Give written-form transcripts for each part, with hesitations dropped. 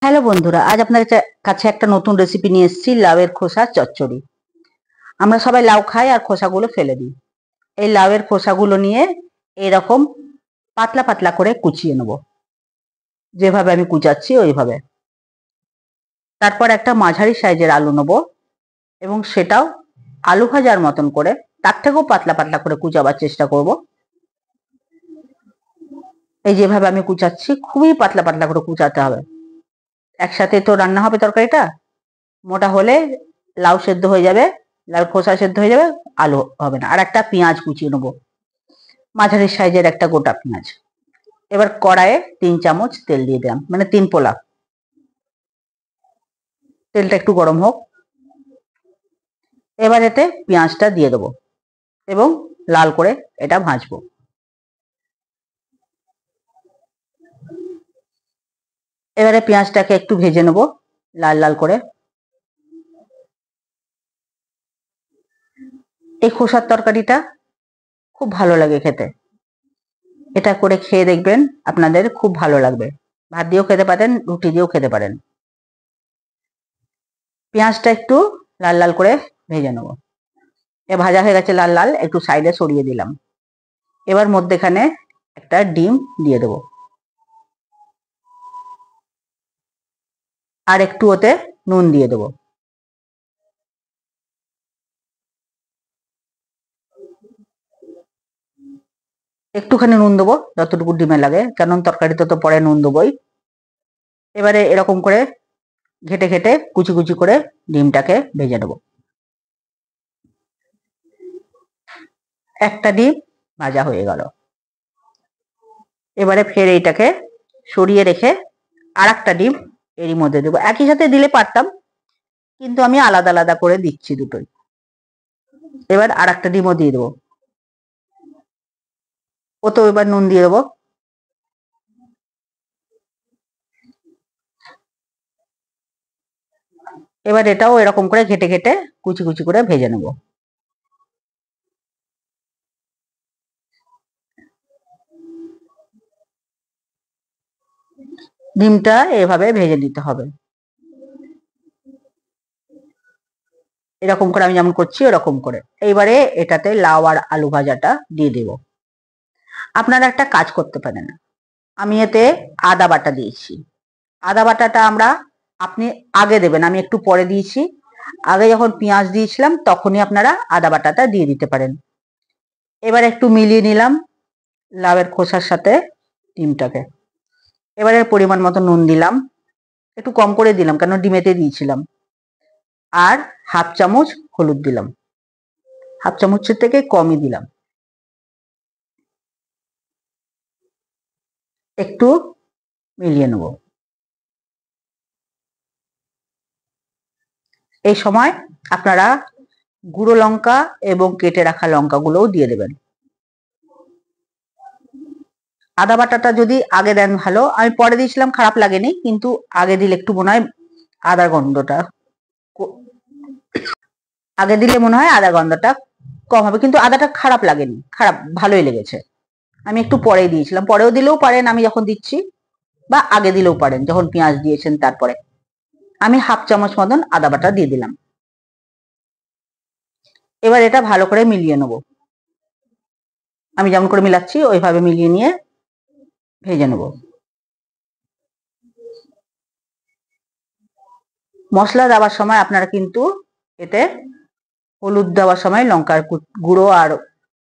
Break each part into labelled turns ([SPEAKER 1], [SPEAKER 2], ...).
[SPEAKER 1] Hello বন্ধুরা, আজ আপনাদের কাছে একটা নতুন রেসিপি নিয়ে এসেছি, লাউয়ের খোসা চচ্চড়ি। আমরা সবাই লাউ খাই আর খোসাগুলো ফেলে দিই। এই লাউয়ের খোসাগুলো নিয়ে এরকম পাতলা পাতলা করে কুচিয়ে নেব, যেভাবে আমি কুচাচ্ছি ওইভাবে। তারপর একটা মাঝারি সাইজের আলু নেব এবং সেটাও আলু ভাজার মতন করে, তার থেকেও পাতলা পাতলা করে কুচাবার চেষ্টা করব। এই যেভাবে আমি কুচাচ্ছি, খুবই পাতলা পাতলা করে কুচাতে হবে। একসাথে তো রান্না হবে তরকারিটা, মোটা হলে লাউ সেদ্ধ হয়ে যাবে, লাউ খোসা সেদ্ধ হয়ে যাবে, আলু হবে না। আর একটা পেঁয়াজ কুচিয়ে নেবো, মাঝারি সাইজের একটা গোটা পেঁয়াজ। এবার কড়াইয়ে 3 চামচ তেল দিয়ে দিলাম, মানে 3 পোলা। তেলটা একটু গরম হোক। এবার এতে পেঁয়াজটা দিয়ে দেবো এবং লাল করে এটা ভাজবো। এবারে পেঁয়াজটাকে একটু ভেজে নেবো লাল লাল করে। এই খোসার তরকারিটা খুব ভালো লাগে খেতে। এটা করে খেয়ে দেখবেন, আপনাদের খুব ভালো লাগবে। ভাত দিয়েও খেতে পারেন, রুটি দিয়েও খেতে পারেন। পেঁয়াজটা একটু লাল লাল করে ভেজে নেবো। এ ভাজা হয়ে গেছে লাল লাল, একটু সাইডে সরিয়ে দিলাম। এবার মধ্যেখানে একটা ডিম দিয়ে দেবো আর একটু ওতে নুন দিয়ে দেবো। একটুখানি নুন দেবো, যতটুকু ডিমে লাগে, কারণ তরকারিতে তো পরে নুন দেবোই। এবারে এরকম করে ঘেটে ঘেটে কুচি কুচি করে ডিমটাকে ভেজে নেবো। একটা ডিম ভাজা হয়ে গেল। এবারে ফের এইটাকে সরিয়ে রেখে আর একটা ডিম এরই মধ্যে দেবো। একই সাথে দিলে পারতাম, কিন্তু আমি আলাদা আলাদা করে দিচ্ছি দুটোই। এবার আর একটা ডিমও দিয়ে দেবো। ও তো এবার নুন দিয়ে দেবো। এবার এটাও এরকম করে ঘেটে ঘেটে কুচি কুচি করে ভেজে নেবো। ডিমটা এভাবে ভেজে নিতে হবে, এরকম করে আমি যেমন করছি এরকম করে। এইবারে এটাতে লাউ আর আলু ভাজাটা দিয়ে দেব। আপনারা একটা কাজ করতে পারেন, আমি এতে আদা বাটা দিয়েছি। আদা বাটাটা আপনি আগে দেবেন, আমি একটু পরে দিয়েছি। আগে যখন পেঁয়াজ দিয়েছিলাম তখনই আপনারা আদা বাটাটা দিয়ে দিতে পারেন। এবার একটু মিলিয়ে নিলাম লাউয়ের খোসার সাথে ডিমটাকে। এবারে পরিমাণ মতো নুন দিলাম, একটু কম করে দিলাম কারণ ডিমেতে দিয়েছিলাম। আর হাফ চামচ হলুদ দিলাম, হাফ চামচের থেকে কমই দিলাম। একটু মিলিয়ে নেব। এই সময় আপনারা গুঁড়ো লঙ্কা এবং কেটে রাখা লঙ্কাগুলোও দিয়ে দেবেন। আদা বাটাটা যদি আগে দেন ভালো, আমি পরে দিয়েছিলাম খারাপ লাগেনি, কিন্তু আগে দিলে একটু মনে হয় আদার গন্ধটা আগে দিলে মনে হয় আদা গন্ধটা কম হবে, কিন্তু আদাটা খারাপ লাগেনি, খারাপ ভালোই লেগেছে। আমি একটু পরেই দিয়েছিলাম, পরেও দিলেও পারেন আমি যখন দিচ্ছি, বা আগে দিলেও পারেন যখন পেঁয়াজ দিয়েছেন তারপরে। আমি হাফ চামচ মতন আদা বাটা দিয়ে দিলাম। এবার এটা ভালো করে মিলিয়ে নেব, আমি যেমন করে মিলাচ্ছি ওইভাবে মিলিয়ে নিয়ে ভেজে নেব। মশলা দেওয়ার সময় আপনারা কিন্তু এতে হলুদ দেওয়ার সময় লঙ্কার গুঁড়ো আর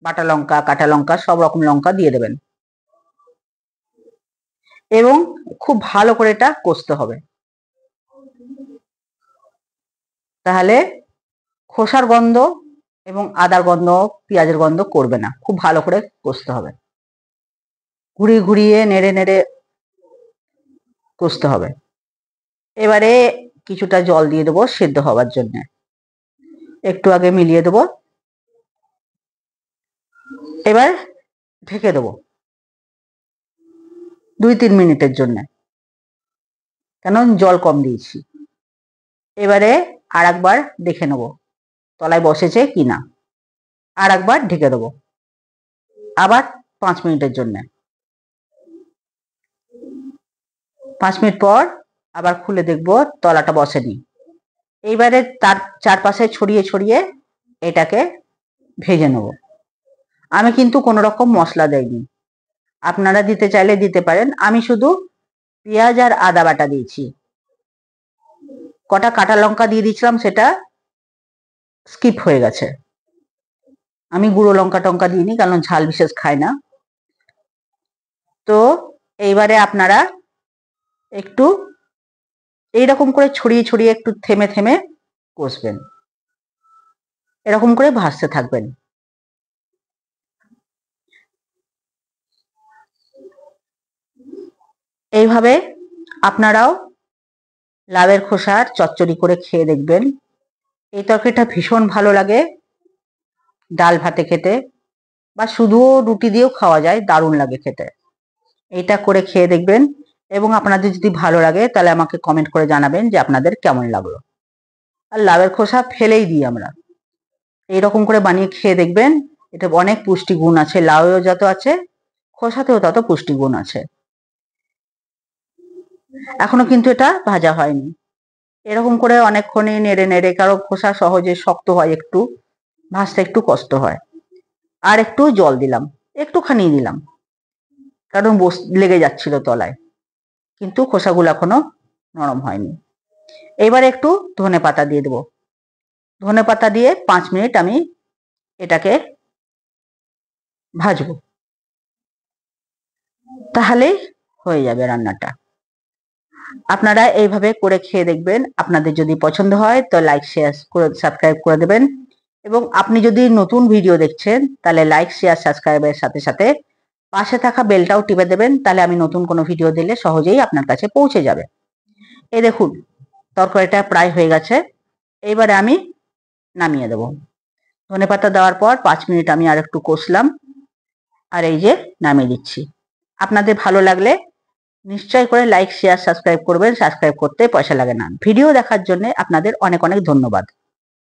[SPEAKER 1] বাটা লঙ্কা, কাঁচা লঙ্কা, সব রকম লঙ্কা দিয়ে দেবেন এবং খুব ভালো করে এটা কষতে হবে। তাহলে খোসার গন্ধ এবং আদার গন্ধ, পেঁয়াজের গন্ধ করবে না। খুব ভালো করে কষতে হবে, ঘুরিয়ে ঘুরিয়ে নেড়ে নেড়ে কষতে হবে। এবারে কিছুটা জল দিয়ে দেবো সেদ্ধ হওয়ার জন্য। একটু আগে মিলিয়ে দেবো। এবার ঢেকে দেবো 2-3 মিনিটের জন্য, কারণ জল কম দিয়েছি। এবারে আর একবার দেখে নেবো তলায় বসেছে কিনা। আর একবার ঢেকে দেবো আবার 5 মিনিটের জন্য। 5 মিনিট পর আবার খুলে দেখবো তলাটা বসেনি। এইবারে তার চারপাশে ছড়িয়ে ছড়িয়ে এটাকে ভেজে নেব। আমি কিন্তু কোনো রকম মশলা দেইনি, আপনারা দিতে চাইলে দিতে পারেন। আমি শুধু পেঁয়াজ আর আদা বাটা দিয়েছি, কটা কাঁচা লঙ্কা দিয়ে দিয়েছিলাম, সেটা স্কিপ হয়ে গেছে। আমি গুঁড়ো লঙ্কা টঙ্কা দিইনি, কারণ ঝাল বিশেষ খায় না। তো এইবারে আপনারা একটু এইরকম করে ছড়িয়ে ছড়িয়ে একটু থেমে থেমে কষবেন, এরকম করে ভাজতে থাকবেন। এইভাবে আপনারাও লাউয়ের খোসার চচ্চড়ি করে খেয়ে দেখবেন। এই তরকারিটা ভীষণ ভালো লাগে ডাল ভাতে খেতে, বা শুধুও রুটি দিয়েও খাওয়া যায়, দারুণ লাগে খেতে। এটা করে খেয়ে দেখবেন, এবং আপনাদের যদি ভালো লাগে তাহলে আমাকে কমেন্ট করে জানাবেন যে আপনাদের কেমন লাগলো। আর লাউয়ের খোসা ফেলেই দিই আমরা, এইরকম করে বানিয়ে খেয়ে দেখবেন। এটা অনেক পুষ্টি গুণ আছে, লাউয়েও যত আছে খোসাতেও তত পুষ্টি গুণ আছে। এখনো কিন্তু এটা ভাজা হয়নি, এরকম করে অনেকক্ষণই নেড়ে নেড়ে, কারো খোসা সহজে শক্ত হয়, একটু ভাজতে একটু কষ্ট হয়। আর একটু জল দিলাম, একটুখানি দিলাম, কারণ লেগে যাচ্ছিল তলায়, কিন্তু খোসাগুলো এখনো নরম হয়নি। এবার একটু ধনে পাতা দিয়ে দেবো। ধনে পাতা দিয়ে 5 মিনিট আমি এটাকে ভাজবো, তাহলেই হয়ে যাবে রান্নাটা। আপনারা এইভাবে করে খেয়ে দেখবেন। আপনাদের যদি পছন্দ হয় তো লাইক শেয়ার করে সাবস্ক্রাইব করে দেবেন, এবং আপনি যদি নতুন ভিডিও দেখছেন তাহলে লাইক শেয়ার সাবস্ক্রাইবের সাথে সাথে পাশে থাকা বেলটাও টিপে দেবেন, তাহলে আমি নতুন কোনো ভিডিও দিলে সহজেই আপনার কাছে পৌঁছে যাবে। এই দেখুন তরকারিটা প্রায় হয়ে গেছে, এইবারে আমি নামিয়ে দেবো। ধনেপাতা দেওয়ার পর 5 মিনিট আমি আর একটু কষলাম, আর এই যে নামিয়ে দিচ্ছি। আপনাদের ভালো লাগলে নিশ্চয় করে লাইক শেয়ার সাবস্ক্রাইব করবেন। সাবস্ক্রাইব করতে পয়সা লাগে না। ভিডিও দেখার জন্য আপনাদের অনেক অনেক ধন্যবাদ।